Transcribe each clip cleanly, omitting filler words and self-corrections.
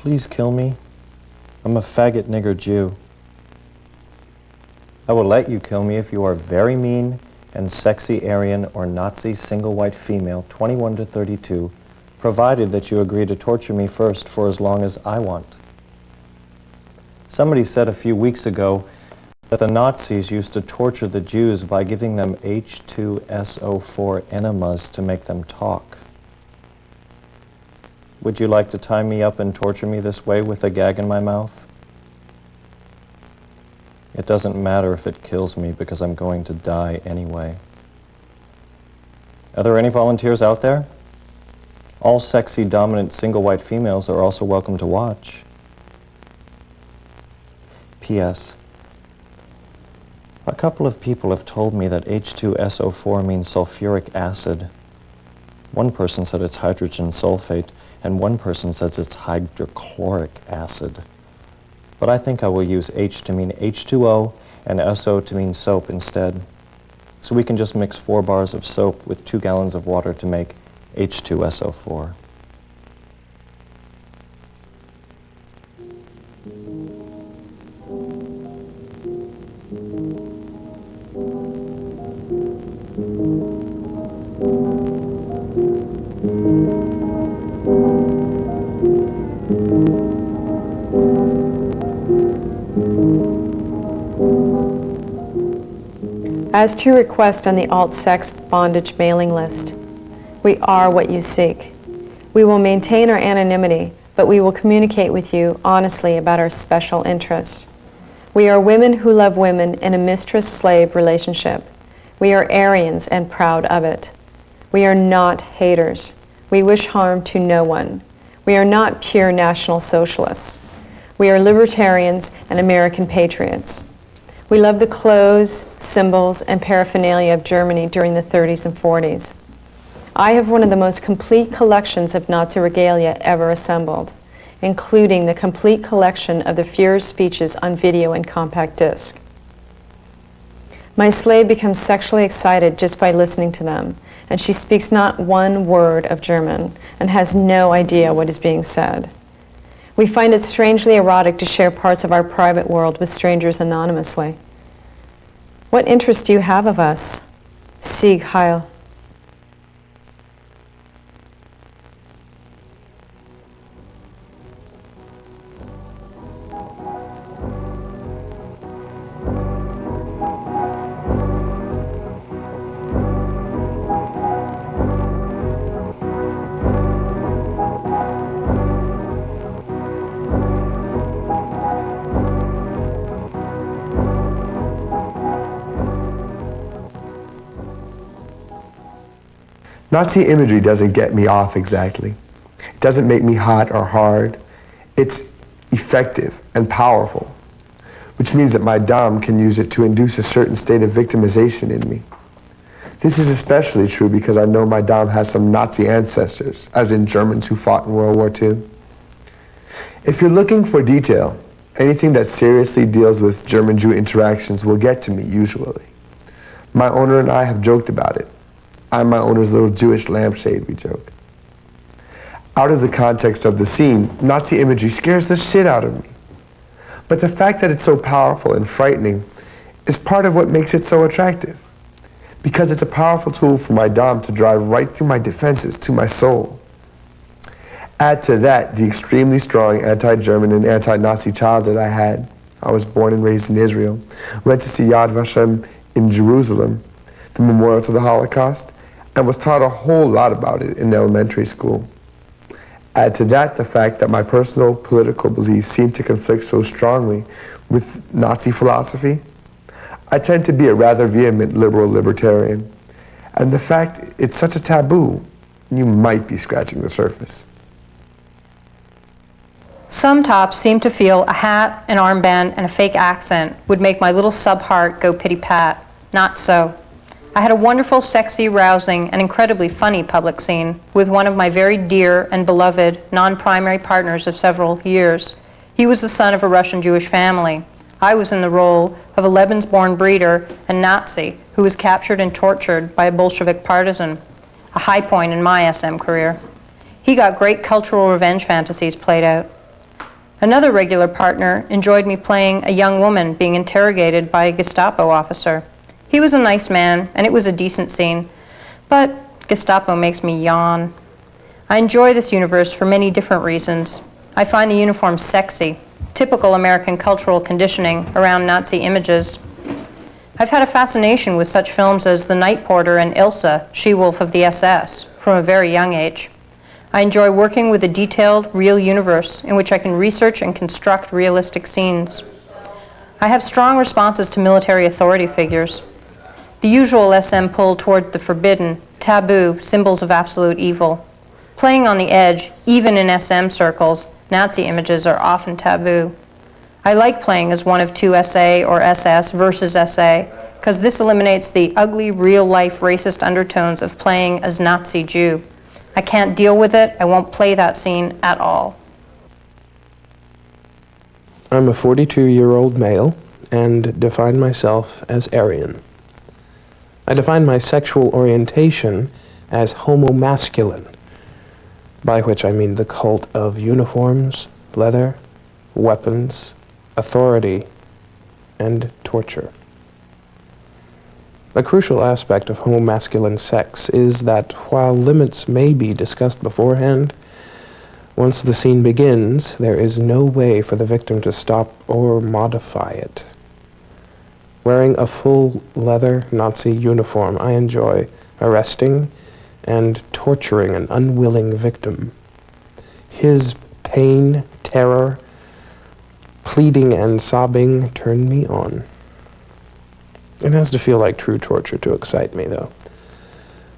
Please kill me. I'm a faggot nigger Jew. I will let you kill me if you are very mean and sexy Aryan or Nazi single white female, 21 to 32, provided that you agree to torture me first for as long as I want. Somebody said a few weeks ago that the Nazis used to torture the Jews by giving them H2SO4 enemas to make them talk. Would you like to tie me up and torture me this way with a gag in my mouth? It doesn't matter if it kills me because I'm going to die anyway. Are there any volunteers out there? All sexy, dominant, single white females are also welcome to watch. P.S. A couple of people have told me that H2SO4 means sulfuric acid. One person said it's hydrogen sulfate, and one person says it's hydrochloric acid. But I think I will use H to mean H2O and SO to mean soap instead. So we can just mix 4 bars of soap with 2 gallons of water to make H2SO4. As to your request on the alt-sex bondage mailing list, we are what you seek. We will maintain our anonymity, but we will communicate with you honestly about our special interests. We are women who love women in a mistress-slave relationship. We are Aryans and proud of it. We are not haters. We wish harm to no one. We are not pure National Socialists. We are libertarians and American patriots. We love the clothes, symbols, and paraphernalia of Germany during the 30s and 40s. I have one of the most complete collections of Nazi regalia ever assembled, including the complete collection of the Führer's speeches on video and compact disc. My slave becomes sexually excited just by listening to them, and she speaks not one word of German and has no idea what is being said. We find it strangely erotic to share parts of our private world with strangers anonymously. What interest do you have of us? Sieg Heil. Nazi imagery doesn't get me off exactly. It doesn't make me hot or hard. It's effective and powerful, which means that my Dom can use it to induce a certain state of victimization in me. This is especially true because I know my Dom has some Nazi ancestors, as in Germans who fought in World War II. If you're looking for detail, anything that seriously deals with German-Jew interactions will get to me, usually. My owner and I have joked about it. I'm my owner's little Jewish lampshade, we joke. Out of the context of the scene, Nazi imagery scares the shit out of me. But the fact that it's so powerful and frightening is part of what makes it so attractive. Because it's a powerful tool for my Dom to drive right through my defenses to my soul. Add to that the extremely strong anti-German and anti-Nazi childhood I had. I was born and raised in Israel, went to see Yad Vashem in Jerusalem, the memorial to the Holocaust, and was taught a whole lot about it in elementary school. Add to that the fact that my personal political beliefs seem to conflict so strongly with Nazi philosophy. I tend to be a rather vehement liberal libertarian, and the fact it's such a taboo, you might be scratching the surface. Some tops seem to feel a hat, an armband, and a fake accent would make my little sub-heart go pity-pat. Not so. I had a wonderful, sexy, rousing, and incredibly funny public scene with one of my very dear and beloved non-primary partners of several years. He was the son of a Russian Jewish family. I was in the role of a Lebensborn breeder and Nazi who was captured and tortured by a Bolshevik partisan, a high point in my SM career. He got great cultural revenge fantasies played out. Another regular partner enjoyed me playing a young woman being interrogated by a Gestapo officer. He was a nice man, and it was a decent scene, but Gestapo makes me yawn. I enjoy this universe for many different reasons. I find the uniform sexy, typical American cultural conditioning around Nazi images. I've had a fascination with such films as The Night Porter and Ilsa, She-Wolf of the SS, from a very young age. I enjoy working with a detailed, real universe in which I can research and construct realistic scenes. I have strong responses to military authority figures. The usual SM pull toward the forbidden, taboo, symbols of absolute evil. Playing on the edge, even in SM circles, Nazi images are often taboo. I like playing as one of two SA or SS versus SA, because this eliminates the ugly, real-life racist undertones of playing as Nazi Jew. I can't deal with it. I won't play that scene at all. I'm a 42-year-old male and define myself as Aryan. I define my sexual orientation as homo-masculine, by which I mean the cult of uniforms, leather, weapons, authority, and torture. A crucial aspect of homo-masculine sex is that while limits may be discussed beforehand, once the scene begins, there is no way for the victim to stop or modify it. Wearing a full leather Nazi uniform, I enjoy arresting and torturing an unwilling victim. His pain, terror, pleading and sobbing turn me on. It has to feel like true torture to excite me, though.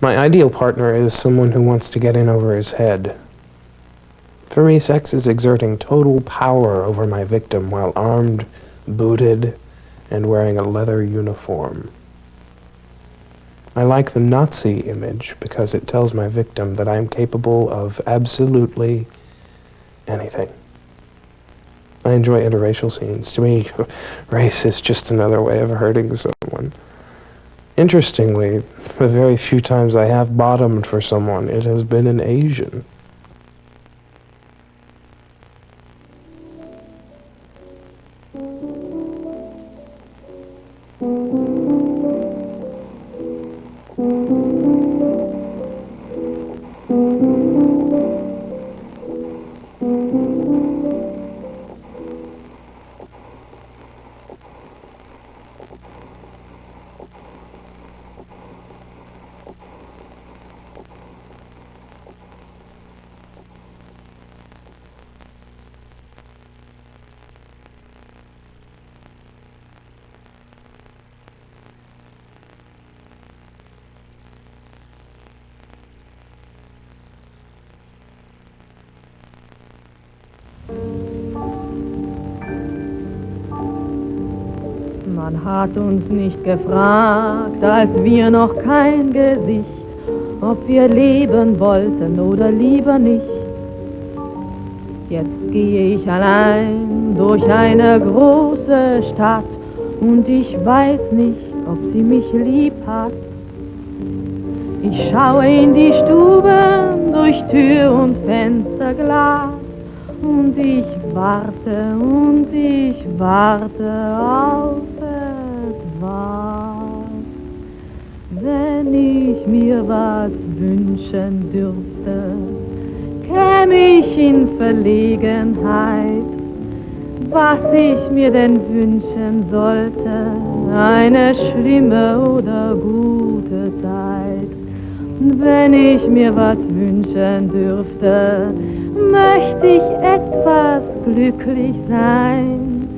My ideal partner is someone who wants to get in over his head. For me, sex is exerting total power over my victim while armed, booted, and wearing a leather uniform. I like the Nazi image because it tells my victim that I am capable of absolutely anything. I enjoy interracial scenes. To me, race is just another way of hurting someone. Interestingly, the very few times I have bottomed for someone, it has been an Asian. Man hat uns nicht gefragt, als wir noch kein Gesicht, ob wir leben wollten oder lieber nicht. Jetzt gehe ich allein durch eine große Stadt und ich weiß nicht, ob sie mich lieb hat. Ich schaue in die Stuben durch Tür und Fensterglas und ich warte auf etwas. Wenn ich mir was wünschen dürfte, käm ich in Verlegenheit, was ich mir denn wünschen sollte, eine schlimme oder gute Zeit. Wenn ich mir was wünschen dürfte, möchte ich etwas glücklich sein.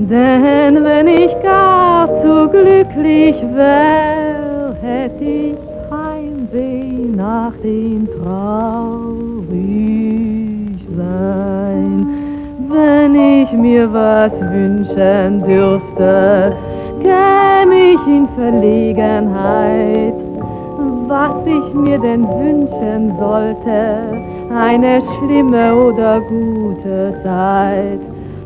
Denn wenn ich gar zu glücklich wär, hätt ich Heimweh nach dem Traurigsein. Wenn ich mir was wünschen dürfte, käm ich in Verlegenheit, was ich mir denn wünschen sollte, eine schlimme oder gute Zeit.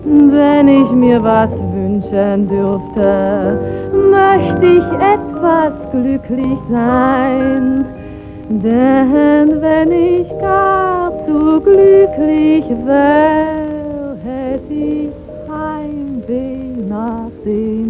Wenn ich mir was wünschen dürfte, möchte ich etwas glücklich sein. Denn wenn ich gar zu glücklich wär, hätt ich Heimweh nach dem